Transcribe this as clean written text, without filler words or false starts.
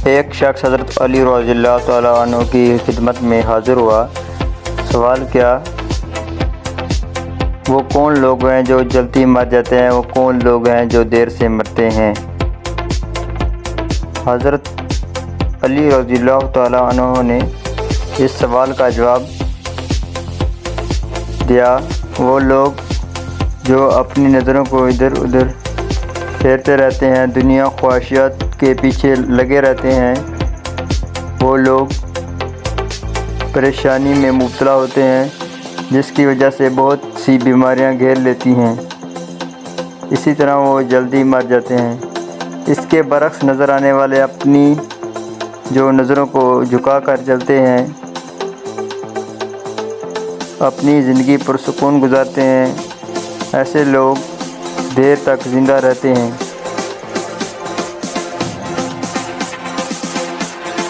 ایک شخص حضرت علی رضی اللہ تعالیٰ عنہ کی خدمت میں حاضر ہوا۔ سوال کیا، وہ کون لوگ ہیں جو جلدی مر جاتے ہیں، وہ کون لوگ ہیں جو دیر سے مرتے ہیں؟ حضرت علی رضی اللہ تعالیٰ عنہ نے اس سوال کا جواب دیا، وہ لوگ جو اپنی نظروں کو ادھر ادھر پھیرتے رہتے ہیں، دنیا خواہشات کے پیچھے لگے رہتے ہیں، وہ لوگ پریشانی میں مبتلا ہوتے ہیں جس کی وجہ سے بہت سی بیماریاں گھیر لیتی ہیں، اسی طرح وہ جلدی مر جاتے ہیں۔ اس کے برعکس نظر آنے والے اپنی جو نظروں کو جھکا کر چلتے ہیں، اپنی زندگی پرسکون گزارتے ہیں، ایسے لوگ دیر تک زندہ رہتے ہیں۔